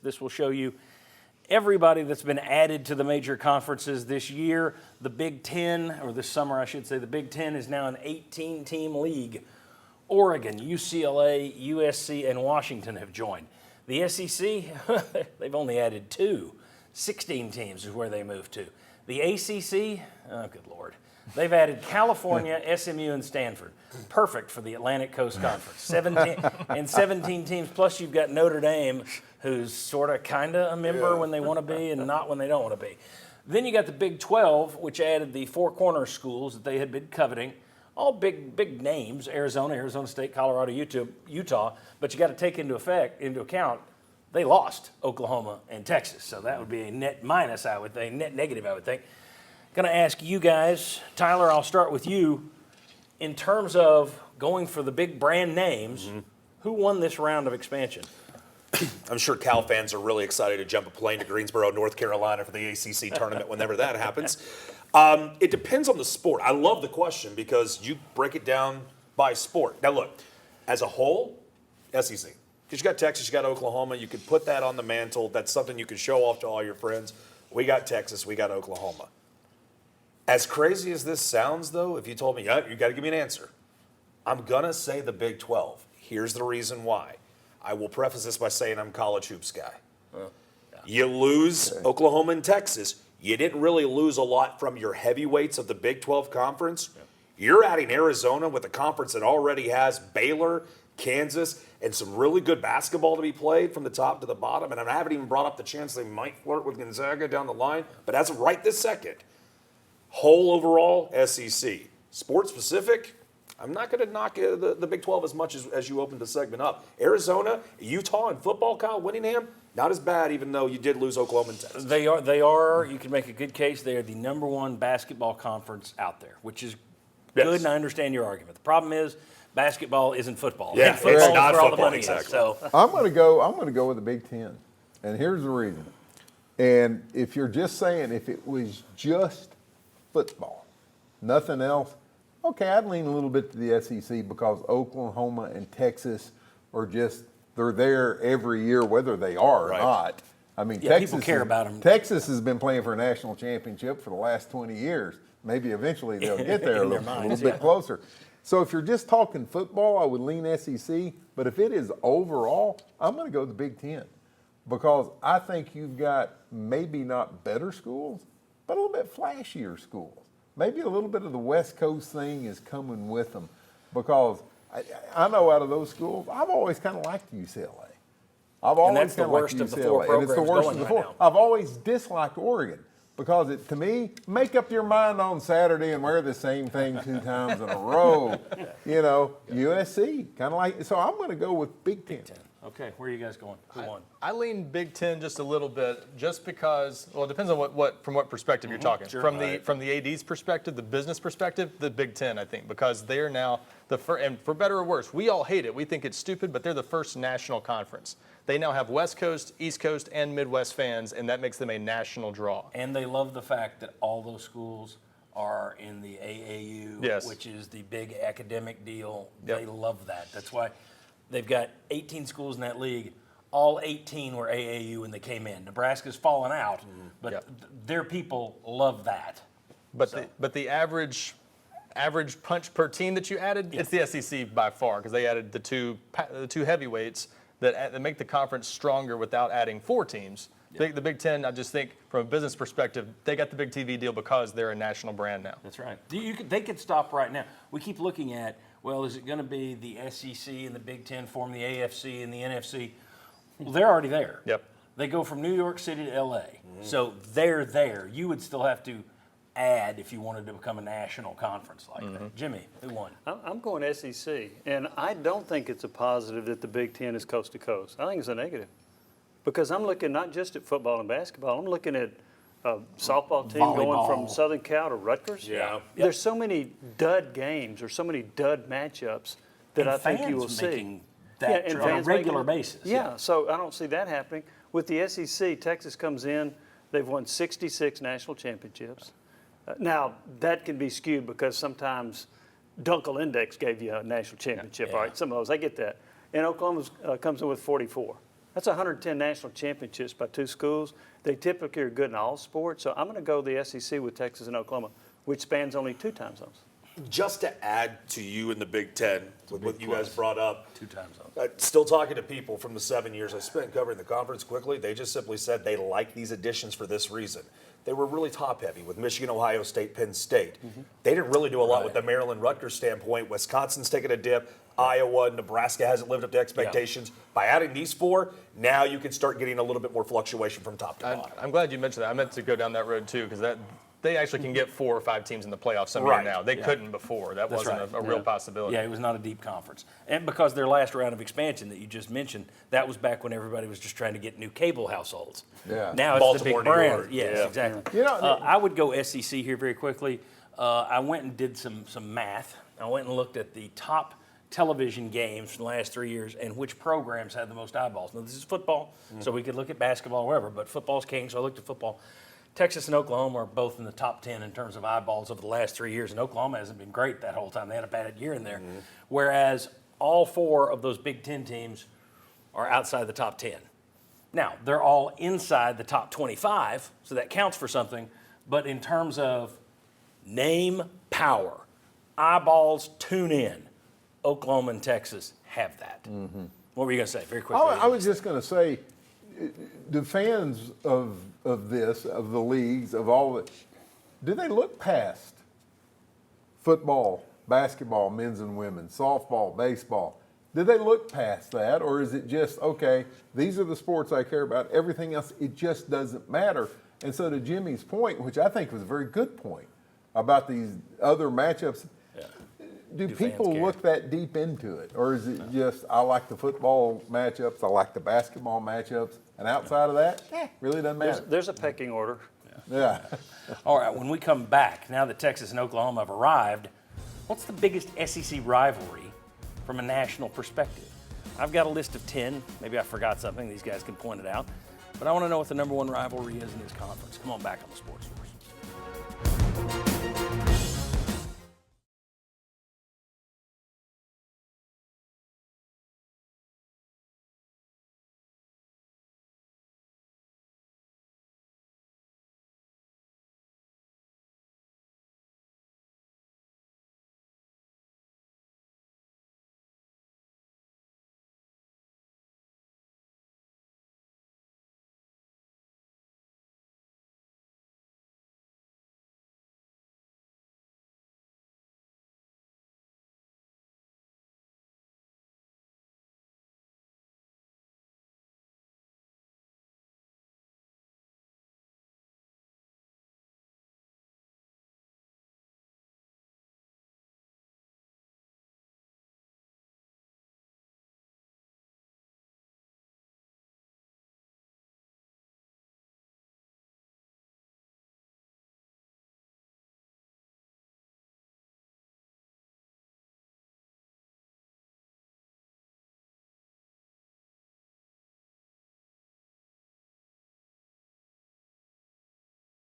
This will show you everybody that's been added to the major conferences this year. The Big Ten, or this summer I should say, the Big Ten is now an 18-team league. Oregon, UCLA, USC, and Washington have joined. The SEC, they've only added 2. 16 teams is where they moved to. The ACC, oh good Lord, they've added California, SMU, and Stanford. Perfect for the Atlantic Coast Conference. 17 teams, plus you've got Notre Dame, who's sort of kind of a member when they want to be and not when they don't want to be. Then you got the Big 12, which added the Four Corners schools that they had been coveting. All big names: Arizona, Arizona State, Colorado, Utah. But you got to take into account they lost Oklahoma and Texas, so that would be a net minus, I would think, net negative, I would think. Going to ask you guys, Tyler, I'll start with you. In terms of going for the big brand names, who won this round of expansion? I'm sure Cal fans are really excited to jump a plane to Greensboro, North Carolina for the ACC tournament whenever that happens. It depends on the sport. I love the question because you break it down by sport. Now look, as a whole, SEC. Because you got Texas, you got Oklahoma, you could put that on the mantle. That's something you can show off to all your friends. We got Texas, we got Oklahoma. As crazy as this sounds, though, if you told me, yeah, you got to give me an answer, I'm going to say the Big 12. Here's the reason why. I will preface this by saying I'm a college hoops guy. You lose Oklahoma and Texas. You didn't really lose a lot from your heavyweights of the Big 12 conference. You're adding Arizona with a conference that already has Baylor, Kansas, and some really good basketball to be played from the top to the bottom. And I haven't even brought up the chance they might flirt with Gonzaga down the line. But as of right this second, whole overall, SEC. Sport specific, I'm not going to knock the Big 12 as much as you opened the segment up. Arizona, Utah, and football, Kyle Whittingham, not as bad, even though you did lose Oklahoma and Texas. They are. You can make a good case. They are the number one basketball conference out there, which is good, and I understand your argument. The problem is basketball isn't football. Yeah, football it's is not where all the football, money exactly. is. So I'm going to go with the Big Ten, and here's the reason. And if you're just saying if it was just football, nothing else, okay, I'd lean a little bit to the SEC because Oklahoma and Texas are they're there every year, whether they are or not. I mean, yeah, Texas people care about them. Texas has been playing for a national championship for the last 20 years. Maybe eventually they'll get there a little bit closer. So if you're just talking football, I would lean SEC. But if it is overall, I'm going to go the Big Ten because I think you've got maybe not better schools, but a little bit flashier schools. Maybe a little bit of the West Coast thing is coming with them because I know out of those schools, I've always kind of liked UCLA. And that's the worst of the four programs going right now. I've always disliked Oregon because to me, make up your mind on Saturday and wear the same thing 2 times in a row. You know, USC, kind of like, so I'm going to go with Big Ten. okay, where are you guys going? Who won? I lean Big Ten just a little bit, just because. Well, it depends on from what perspective you're talking. Sure. From the AD's perspective, the business perspective, the Big Ten, I think, because they are now the first. And for better or worse, we all hate it. We think it's stupid, but they're the first national conference. They now have West Coast, East Coast, and Midwest fans, and that makes them a national draw. And they love the fact that all those schools are in the AAU, Yes. which is the big academic deal. Yep. They love that. That's why they've got 18 schools in that league. All 18 were AAU when they came in. Nebraska's fallen out, but Yep. their people love that. But the average punch per team that you added, it's the SEC by far, because they added the two heavyweights that make the conference stronger without adding 4 teams. The Big Ten, I just think from a business perspective, they got the big TV deal because they're a national brand now. That's right. They could stop right now. We keep looking at, well, is it going to be the SEC and the Big Ten form the AFC and the NFC? Well, they're already there. Yep. They go from New York City to LA. So they're there. You would still have to add if you wanted to become a national conference like that. Jimmy, who won? I'm going SEC, and I don't think it's a positive that the Big Ten is coast to coast. I think it's a negative because I'm looking not just at football and basketball. I'm looking at a softball team going from Southern Cal to Rutgers. Yeah. There's so many dud games or so many dud matchups that And I think fans you will see. making that and on a fans regular making it. basis. Yeah, so I don't see that happening. With the SEC, Texas comes in. They've won 66 national championships. Now, that can be skewed because sometimes Dunkel Index gave you a national championship, Yeah. right? Some of those, I get that. And Oklahoma comes in with 44. That's 110 national championships by 2 schools. They typically are good in all sports. So I'm going to go the SEC with Texas and Oklahoma, which spans only 2 time zones. Just to add to you in the Big Ten, with what you guys brought up, 2 time zones. still talking to people from the 7 years I spent covering the conference quickly, they just simply said they like these additions for this reason. They were really top heavy with Michigan, Ohio State, Penn State. They didn't really do a lot with the Maryland Rutgers standpoint. Wisconsin's taken a dip. Iowa, Nebraska hasn't lived up to expectations. By adding these 4, now you can start getting a little bit more fluctuation from top to bottom. I'm glad you mentioned that. I meant to go down that road too, because they actually can get 4 or 5 teams in the playoffs some year Right. now. They couldn't before. That That's wasn't right. a real possibility. Yeah, it was not a deep conference. And because their last round of expansion that you just mentioned, that was back when everybody was just trying to get new cable households. Yeah. Now it's Baltimore, the New big York. brands. Yes, Yeah. exactly. You know, I would go SEC here very quickly. I went and did some math. I went and looked at the top television games from the last 3 years and which programs had the most eyeballs. Now, this is football, so we could look at basketball or whatever, but football's king, so I looked at football. Texas and Oklahoma are both in the top 10 in terms of eyeballs over the last 3 years, and Oklahoma hasn't been great that whole time. They had a bad year in there. Whereas all 4 of those Big Ten teams are outside the top 10. Now, they're all inside the top 25, so that counts for something, but in terms of name power, eyeballs tune in, Oklahoma and Texas have that. What were you going to say very quickly? I was just going to say, the fans of this, of the leagues, of all of it, do they look past football, basketball, men's and women's, softball, baseball? Do they look past that, or is it just, okay, these are the sports I care about, everything else, it just doesn't matter? And so to Jimmy's point, which I think was a very good point, about these other matchups, do fans people care? look that deep into it? Or is it just, I like the football matchups, I like the basketball matchups, and outside of that, really doesn't matter. There's a pecking order. Yeah. All right, when we come back, now that Texas and Oklahoma have arrived, what's the biggest SEC rivalry from a national perspective? I've got a list of 10. Maybe I forgot something. These guys can point it out. But I want to know what the number 1 rivalry is in this conference. Come on back on the Sports.